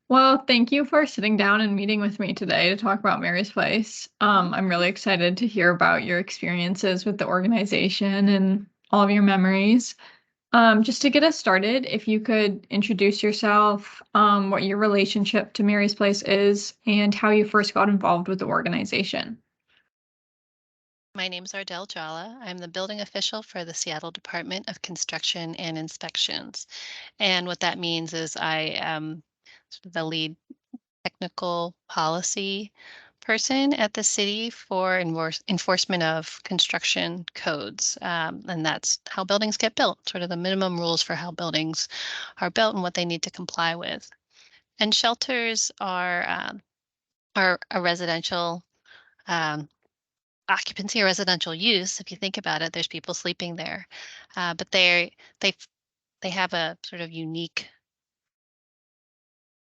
Well, thank you for sitting down and meeting with me today to talk about Mary's Place. I'm really excited to hear about your experiences with the organization and all of your memories. Just to get us started, if you could introduce yourself, what your relationship to Mary's Place is, and how you first got involved with the organization. My name is Ardel Jala. I'm the building official for the Seattle Department of Construction and Inspections. And what that means is I am sort of the lead technical policy person at the city for enforcement of construction codes. And that's how buildings get built, sort of the minimum rules for how buildings are built and what they need to comply with. And shelters are a residential um, occupancy or residential use. If you think about it, there's people sleeping there, but they they have a sort of unique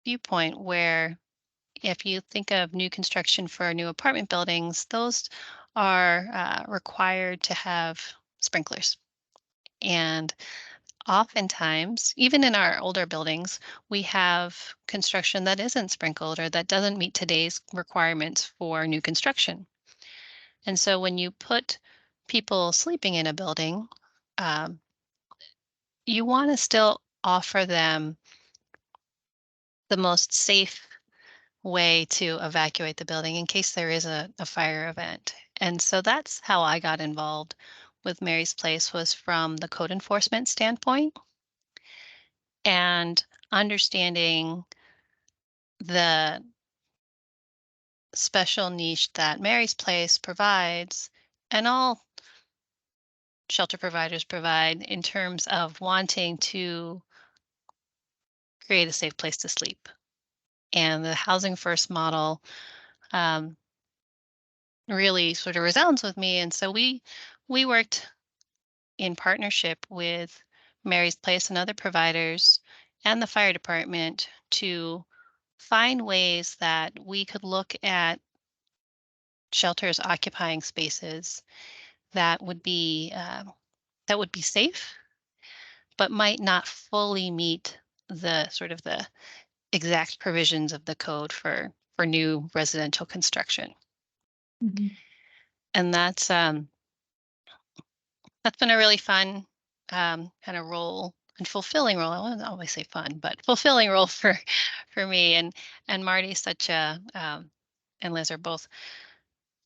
viewpoint where if you think of new construction for new apartment buildings, those are required to have sprinklers. And oftentimes, even in our older buildings, we have construction that isn't sprinkled or that doesn't meet today's requirements for new construction. And so when you put people sleeping in a building, um, you want to still offer them the most safe way to evacuate the building in case there is a fire event. And so that's how I got involved with Mary's Place was from the code enforcement standpoint and understanding the special niche that Mary's Place provides and all shelter providers provide in terms of wanting to create a safe place to sleep. And the housing first model um, really sort of resounds with me. And so we worked in partnership with Mary's Place and other providers and the fire department to find ways that we could look at shelters occupying spaces that would be safe, but might not fully meet the sort of the exact provisions of the code for new residential construction. Mhm. And that's been a really fun kind of role and fulfilling role. I wouldn't always say fun, but fulfilling role for me. And Marty's such a and Liz are both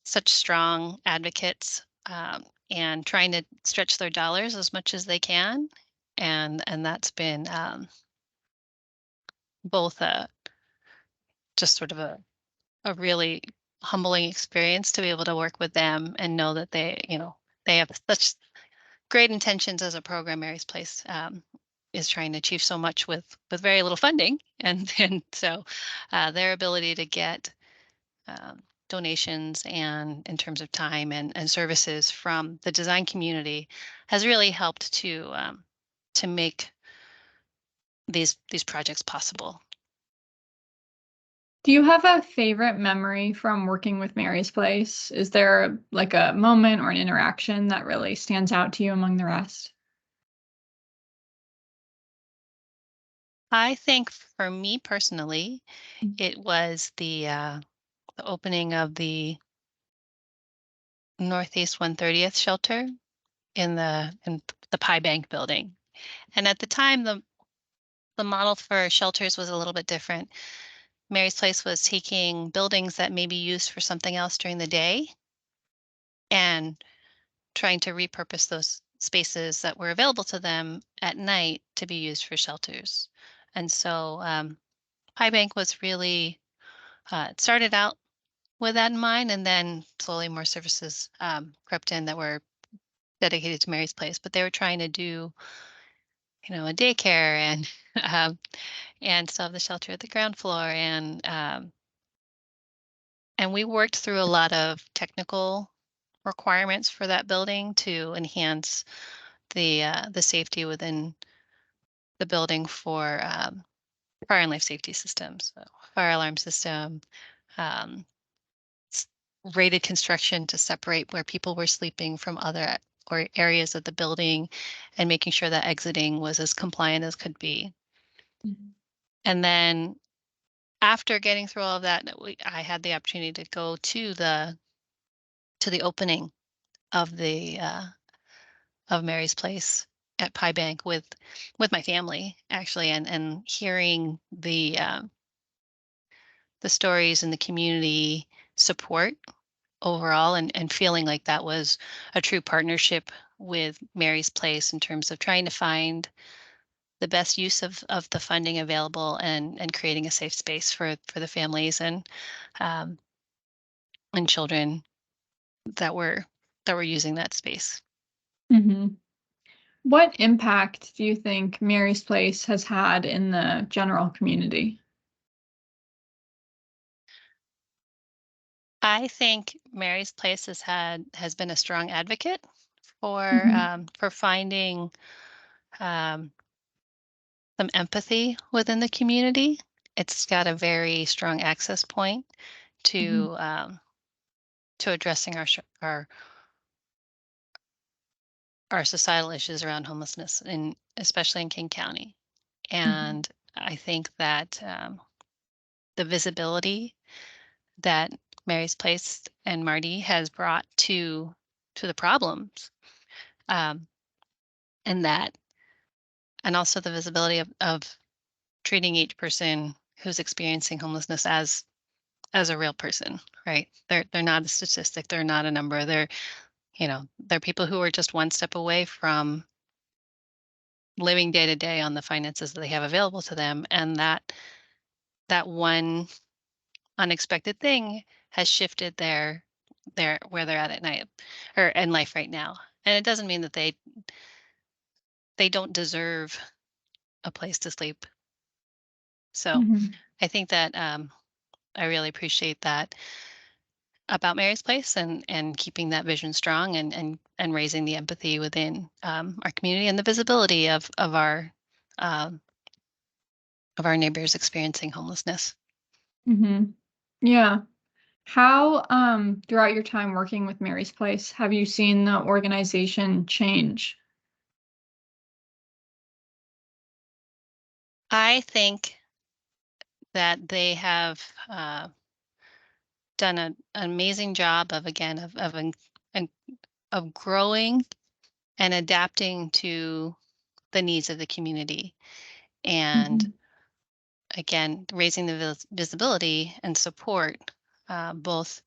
such strong advocates and trying to stretch their dollars as much as they can. And that's been both just sort of a really humbling experience to be able to work with them and know that they have such great intentions as a program. Mary's Place is trying to achieve so much with very little funding, and and so their ability to get donations and in terms of time and services from the design community has really helped to make these projects possible. Do you have a favorite memory from working with Mary's Place? Is there like a moment or an interaction that really stands out to you among the rest? I think for me personally, it was the opening of the Northeast 130th shelter in the Pie Bank building. And at the time, the model for shelters was a little bit different. Mary's Place was taking buildings that may be used for something else during the day and trying to repurpose those spaces that were available to them at night to be used for shelters. And so Pie Bank was really it started out with that in mind, and then slowly more services crept in that were dedicated to Mary's Place. But they were trying to do, a daycare and um, and still have the shelter at the ground floor, and we worked through a lot of technical requirements for that building to enhance the safety within the building for fire and life safety systems, so fire alarm system, um, s- rated construction to separate where people were sleeping from other or areas of the building, and making sure that exiting was as compliant as could be. Mhm. And then after getting through all of that, I had the opportunity to go to the opening of the of Mary's Place at Pie Bank with my family actually, and hearing the stories and the community support overall, and feeling like that was a true partnership with Mary's Place in terms of trying to find the best use of the funding available, and creating a safe space for the families um, and children that were using that space. Mhm. What impact do you think Mary's Place has had in the general community? I think Mary's Place has been a strong advocate Mhm, for finding um, some empathy within the community. It's got a very strong access point mhm, to addressing our societal issues around homelessness, in especially in King County. mhm, And I think that the visibility that Mary's Place and Marty has brought to the problems, um, and that and also the visibility of treating each person who's experiencing homelessness as a real person, right? They're not a statistic, they're not a number. They're people who are just one step away from living day to day on the finances that they have available to them, and that one unexpected thing has shifted their where they're at night, or in life right now. And it doesn't mean that they don't deserve a place to sleep. So mhm, I think that I really appreciate that about Mary's Place, and keeping that vision strong, and raising the empathy within our community, and the visibility um, of our neighbors experiencing homelessness. mhm. Yeah. How, throughout your time working with Mary's Place, have you seen the organization change? I think that they have done an amazing job of, again, en- of growing and adapting to the needs of the community, and Mhm, again raising the visibility and support, both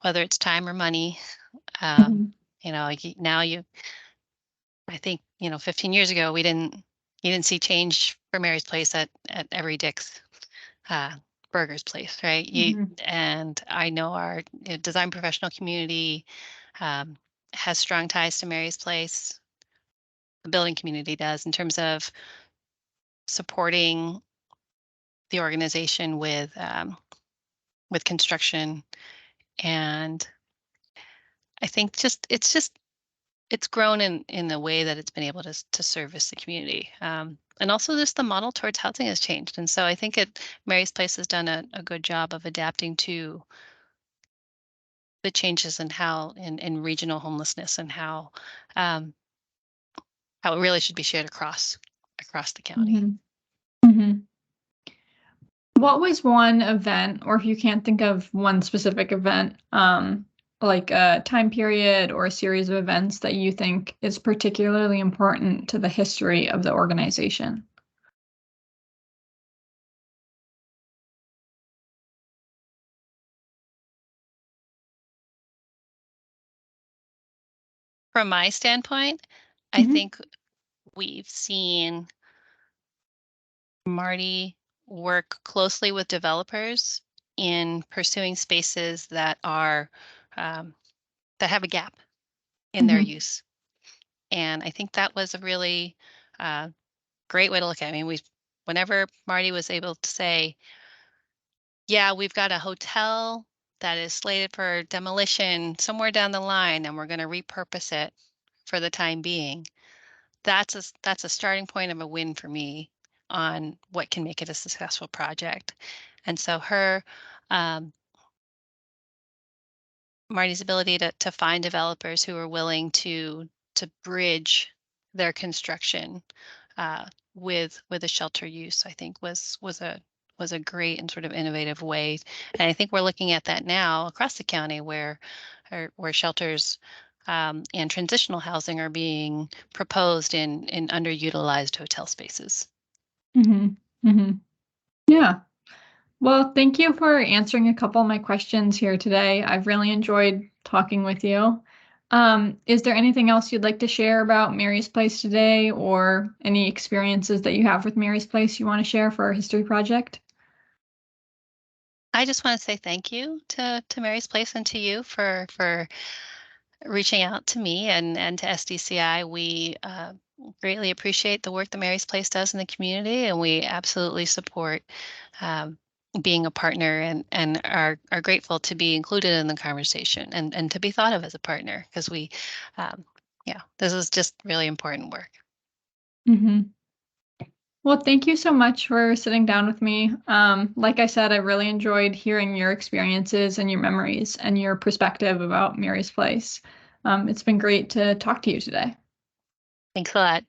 whether it's time or money. um, mhm, like now, I think, 15 years ago, we didn't you didn't see change for Mary's Place at every Dick's uh, Burgers place, right? mhm, And I know our design professional community um, has strong ties to Mary's Place. The building community does, in terms of supporting the organization with construction. And I think it's grown in the way that it's been able to service the community. And also, just the model towards housing has changed. And so I think Mary's Place has done a good job of adapting to the changes in in regional homelessness, and um, how it really should be shared across the county. mhm, mhm. What was one event, or if you can't think of one specific event, like a time period or a series of events that you think is particularly important to the history of the organization? From my standpoint, I Mhm, think we've seen Marty work closely with developers in pursuing spaces um, that have a gap in their mhm, use. And I think that was a really uh, great way to look at it. I mean, whenever Marty was able to say, "Yeah, we've got a hotel that is slated for demolition somewhere down the line, and we're going to repurpose it for the time being," that's a starting point of a win for me on what can make it a successful project. And so um, Marty's ability to find developers who are willing to bridge their construction with a shelter use, I think, was was a great and sort of innovative way. And I think we're looking at that now across the county where shelters and transitional housing are being proposed in underutilized hotel spaces. Mhm. Mhm. Yeah. Well, thank you for answering a couple of my questions here today. I've really enjoyed talking with you. Is there anything else you'd like to share about Mary's Place today, or any experiences that you have with Mary's Place you want to share for our history project? I just want to say thank you to Mary's Place and to you for reaching out to me and to SDCI. We greatly appreciate the work that Mary's Place does in the community, and we absolutely support um, being a partner and are grateful to be included in the conversation and to be thought of as a partner because um, yeah, this is just really important work. Mhm. Well, thank you so much for sitting down with me. Like I said, I really enjoyed hearing your experiences and your memories and your perspective about Mary's Place. It's been great to talk to you today. Thanks a lot.